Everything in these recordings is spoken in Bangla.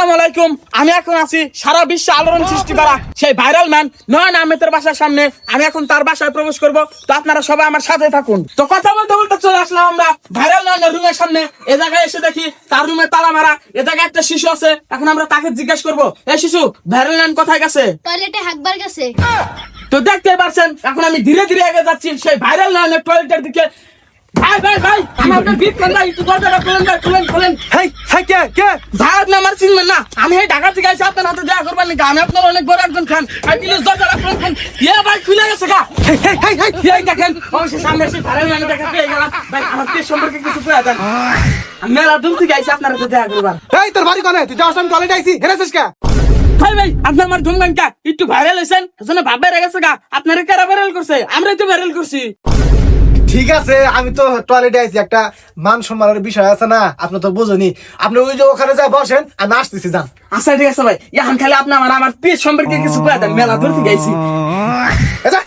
আসসালামু আলাইকুম। আমি এখন আছি সারা বিশ্বে আলোড়ন সৃষ্টি করা সেই ভাইরাল ম্যান নয়ন আহমেদের বাসার সামনে। আমি এখন তার বাসায় প্রবেশ করব, তো আপনারা সবাই আমার সাথে থাকুন। তো কথা বলতে বলতে চলে আসলাম আমরা ভাইরাল নয়নের রুমের সামনে। এ জায়গায় এসে দেখি তার রুমে তালা মারা। এ জায়গায় একটা শিশু আছে। এখন আমরা তাকে জিজ্ঞাসা করবো, এই শিশু, ভাইরাল নয়ন কোথায় গেছে? টয়লেটে হাঁকবার গেছে। তো দেখতে পারছেন এখন আমি ধীরে ধীরে এগিয়ে যাচ্ছি সেই ভাইরাল নয়নের টয়লেটের দিকে। ভাই ভাই ভাই, আমাকে বিট করেন ভাই, একটু দরজাটা খুলেন ভাই, খুলেন। হেই হেই কে কে ভাই আপনি আমার চিনবেন না? আমি এই ঢাকা থেকে আইছি আপনার হাতে দেখা করবেন নাকি? আমি আপনার অনেক বড় একজন ফ্যান। ভাই প্লিজ দরজাটা খুলেন। ভাই খুলে গেছে গা। হেই হেই হেই এই দেখেন অবশ্যই সামনে এসে ভাইরাল নয়ন দেখা পেয়ে গেলাম। ভাই আমার পেট সম্পর্কে কিছু কয়ে দেন। আমি মেলা দূর থেকে আইছি আপনার হাতে দেখা করবার। এই তোর বাড়ি কোনে? তুই যাস আমি টয়লেট আইছি, হেরেছিস কে? ভাই ভাই আপনি আমার ধুমগান কা একটু ভাইরাল হয়েছেন, এজন্য ভাব বেড়ে গেছে গা। আপনারা কারা ভাইরাল করছে? আমরাই তো ভাইরাল করছি। ঠিক আছে, আমি তো টয়লেটে আইছি, একটা মান সম্মানের বিষয় আছে না, আপনি তো বুঝুনি। আপনি ওই যে ওখানে যা বসেন, আমি আসতেছি, যান। আচ্ছা ঠিক আছে ভাই, এখন খালি আপনি আমার পেট সম্পর্কে কিছু কয়ে দেন, মেলা দূর থেকে আইছি। এই যা।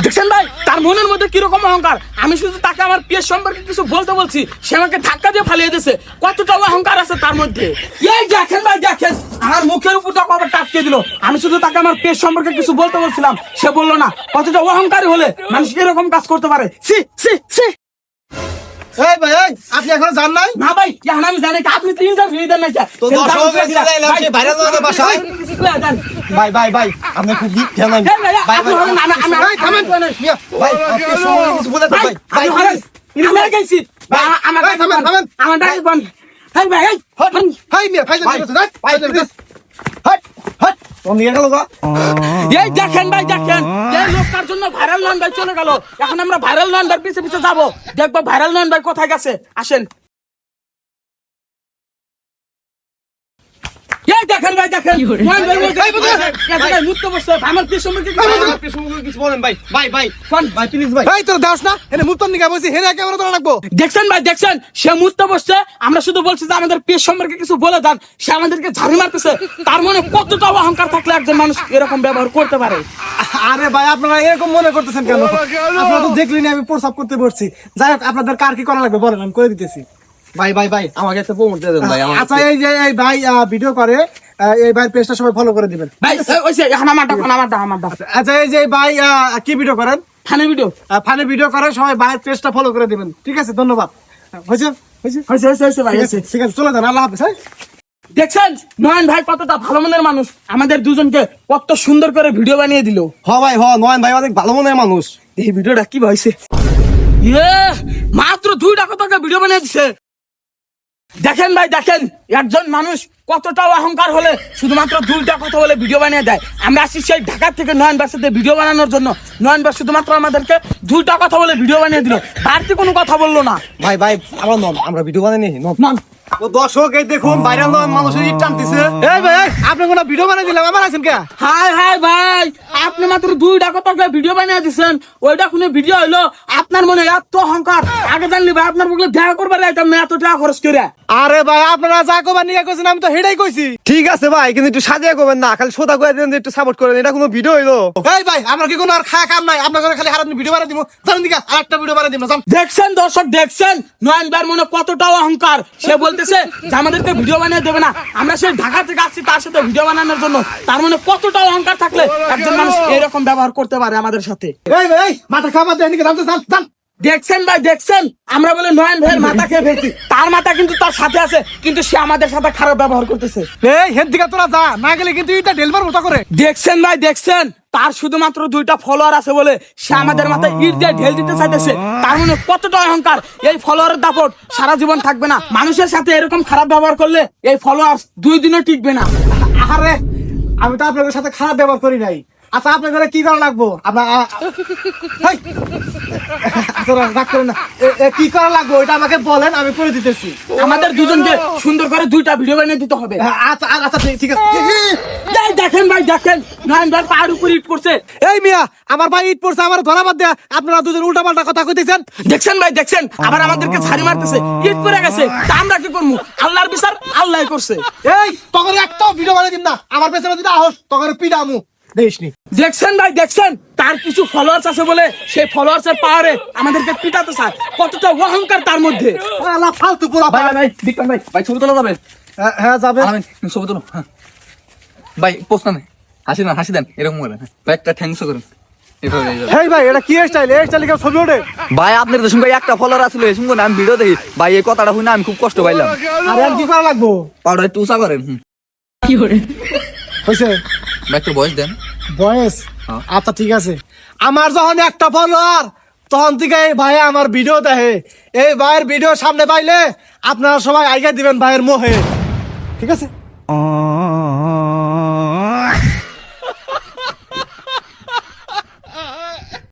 দেখছেন ভাই তার মনের মধ্যে কিরকম অহংকার। আমি শুধু তাকে আমার পেট সম্পর্কে কিছু বলতে বলছি, সে আমাকে ধাক্কা দিয়ে ফালিয়ে দিয়েছে। কতটা অহংকার আছে তার মধ্যে। এই দেখেন ভাই দেখেন, আমার মুখের উপর কবে টাটকে দিল। আমি শুধু তাকে আমার পেট সম্পর্কে কিছু বলতে বলছিলাম, সে বললো না। কতটা অহংকারী হলে মানুষ এরকম কাজ করতে পারে। সি সি সি। এই ভাই, এই, আপনি এখনো যান নাই? না ভাই, এখন আমি জানি আপনি তো ইন্টারভিউ দেন নাই। তো দর্শক এসে যাইলাম সে ভাইরাল নয়নের বাসায়। ভাই ভাই ভাই, আপনি খুব গিফট খেলেন। ভাই ভাই ভাই থামেন। মিয়া, ভাই আপনি সময় কিছু বলে দেন ভাই। ভাই আমার গেছি আমার ভাই, থামেন, থামেন। আমার ডাক বন। ভাই ভাই ভাই মিয়া, ভাই জানেন ভাই। ভাই হট হট কোন দিকে গেল গো? এই দেখেন ভাই দেখেন, এই লোকটার জন্য ভাইরাল নয়ন ভাই চলে গেল। এখন আমরা ভাইরাল নয়ন ভাই পিছে পিছে যাবো, দেখবো ভাইরাল নয়ন ভাই কোথায় গেছে। আসেন। এই দেখেন ভাই দেখেন, নয়ন ভাই মুক্ত বসছে। আমার কি সম্পর্কে কিছু বলেন ভাই। ভাই ভাই ভাই প্লিজ ভাই। এই তোর দাস না, এনে মুতন নিকা বসি, হেনে ক্যামেরা তোলা লাগবো। দেখছেন ভাই দেখছেন, সে মুক্ত বসছে। আমরা শুধু বলছি যে আমাদের পেট সম্পর্কে কিছু বলে দেন, সে আমাদেরকে ঝাড়ি মারতেছে। তার মনে কতটা অহংকার থাকলে একজন মানুষ এরকম ব্যবহার করতে পারে। আরে ভাই আপনারা এরকম মনে করতেছেন কেন? আপনারা তো দেখলেন আমি প্রস্তাব করতে বসছি। যাই হোক, আপনাদের কার কি করা লাগবে বলেন, আমি করে দিতেছি। ভাই ভাই ভাই আমাকে একটা প্রমোট দিয়ে দেন ভাই। আচ্ছা এই যে এই ভাই ভিডিও করে, এই ভাই পেজটা সবাই ফলো করে দিবেন। ভাই ওইসে এখন আমার ডাক। আচ্ছা এই যে ভাই কি ভিডিও করেন? Funny video. ফানি ভিডিও করে, সবাই ভাই পেজটা ফলো করে দিবেন। ঠিক আছে, ধন্যবাদ। হয়েছে হয়েছে হয়েছে ভাই হয়েছে। ঠিক আছে, চলে যান, আল্লাহ হাফেজ। দেখছেন নয়ন ভাই কতটা ভালো মনের মানুষ, আমাদের দুজনকে কত সুন্দর করে ভিডিও বানিয়ে দিল। হ ভাই হ, নয়ন ভাই অনেক ভালো মনের মানুষ। এই ভিডিওটা কি হয়েছে? মাত্র 2 টাকা ভিডিও বানিয়ে দিচ্ছে। দেখেন ভাই দেখেন, একজন মানুষ কতটা অহংকার হলে শুধুমাত্র 2টা কথা বলে ভিডিও বানিয়ে দেয়। আমরা আসছি সেই ঢাকা থেকে নয়ন ভাইয়ের সাথে ভিডিও বানানোর জন্য। নয়ন ভাই শুধুমাত্র আমাদেরকে 2টা কথা বলে ভিডিও বানিয়ে দিল, বাড়তি কোনো কথা বললো না। ভাই ভাই আমরা নন, আমরা ভিডিও বানাই নি নন। ও দর্শক এই দেখুন, ভাইরাল নন মানুষের ইট টানতেছে। এই ভাই আপনি কোন ভিডিও বানাই দিলাম, আমার আছেন কে? হাই হাই ভাই, আপনি মাত্র 2টা কথা ভিডিও বানিয়ে দিচ্ছেন, ওইটা কোনো ভিডিও হইলো? আপনার মনে এত অহংকার, আগে জানলি ভাই আপনার বলে দেখা করবার যাইতাম না এত টাকা খরচ করে। আরে ভাই আপনারা যা কবার নিয়ে কইছেন, আমি তো হেডাই কইছি। ঠিক আছে ভাই, কিন্তু একটু সাজিয়ে করবেন না, খালি সোদা করে দেন, একটু সাপোর্ট করেন। এটা কোনো ভিডিও হইলো? এই ভাই আমরা কি কোনো আর খায়া কাম নাই? আপনার খালি হারান ভিডিও বানাই দিব, জানেন দিকে আরেকটা ভিডিও বানাই দিব। দেখছেন দর্শক দেখছেন, নয়ন ভাইয়ের মনে কতটা অহংকার। সে বলতেছে যে আমাদেরকে ভিডিও বানিয়ে দেবে না, আমরা সেই ঢাকা থেকে আসছি তার সাথে ভিডিও বানানোর জন্য। তার মনে কতটা অহংকার থাকলে একজন মানুষ এরকম ব্যবহার করতে পারে আমাদের সাথে। এই ভাই মাথা খাবার দেন দিকে, জান। দেখছেন ভাই দেখছেন, আমরা বলে নয়ন ভাইয়ের মাথা খেয়ে ফেলছি, তার মাথা কিন্তু তার সাথে আছে, কিন্তু সে আমাদের সাথে খারাপ ব্যবহার করতেছে। এই হেড দিকে তোরা যা, না গেলে কিন্তু এটা ডেলবার মতো করে। দেখছেন ভাই দেখছেন, তার শুধুমাত্র 2টা ফলোয়ার আছে বলে সে আমাদের মাথায় ইট দিয়ে ঢেল দিতে চাইতেছে। তার মনে কতটা অহংকার। এই ফলোয়ারের দাপট সারা জীবন থাকবে না। মানুষের সাথে এরকম খারাপ ব্যবহার করলে এই ফলোয়ার 2 দিনও টিকবে না। আরে আমি তো আপনাদের সাথে খারাপ ব্যবহার করি নাই। আচ্ছা আপনাদের কি করা লাগবো? আপনার কি করা লাগবো ওইটা আমাকে বলেন, আমি করে দিতেছি। আমাদের দুজনকে সুন্দর করে 2টা ভিডিও বানিয়ে দিতে হবে। আচ্ছা আচ্ছা ঠিক আছে। দেখেন ভাই দেখেন, নয়ন ভাই পাহাড় উপর ইট পড়ছে। এই মিয়া, আমার ভাই ইট পড়ছে, আমার ধরা বাদ দেয়া আপনারা দুজন উল্টা পাল্টা কথা কইতেছেন। দেখছেন ভাই দেখছেন, আবার আমাদেরকে ঝাড়ি মারতেছে, ইট পড়ে গেছে। তা আমরা কি করবো? আল্লাহর বিচার আল্লাহ করছে। এই তখন একটা ভিডিও বানিয়ে দিন না, আমার পেছনে দিতে আহস, তখন পিডামু। দেশনি দেখছেন ভাই দেখছেন, তার কিছু ফলোয়ার্স আছে বলে সেই ফলোয়ার্স এর পাওয়ারে আমাদেরকে পিটাতে চায়, কতটা অহংকার তার মধ্যে। আলা ফালতু পুরা ভাই ভাই বিক্রম ভাই ভাই ছবি তোলা যাবে? হ্যাঁ যাবে ছবি তোলো ভাই, পোস্ট না হাসি না, হাসি দেন এরকম করেন ভাই, একটা থ্যাঙ্কস করেন এভাবে। হেই ভাই এটা কি স্টাইল? এই স্টাইলে কেউ ছবি ওঠে? ভাই আপনার তো সঙ্গে একটা ফলোয়ার আসলে শুনবো না, আমি ভিডিও দেখি ভাই, এই কথাটা শুনে আমি খুব কষ্ট পাইলাম। আরে আর কি করা লাগবো? পাউডার একটু উঁচা করেন। হইছে ভাই একটু বয়স দেন। বয়স? হ্যাঁ। আচ্ছা ঠিক আছে। আমার যখন একটা ফলোয়ার তখন থেকে এই ভাই আমার ভিডিও দেখে, এই ভাইয়ের ভিডিও সামনে পাইলে আপনারা সবাই আইগা দিবেন ভাইয়ের মোহে, ঠিক আছে?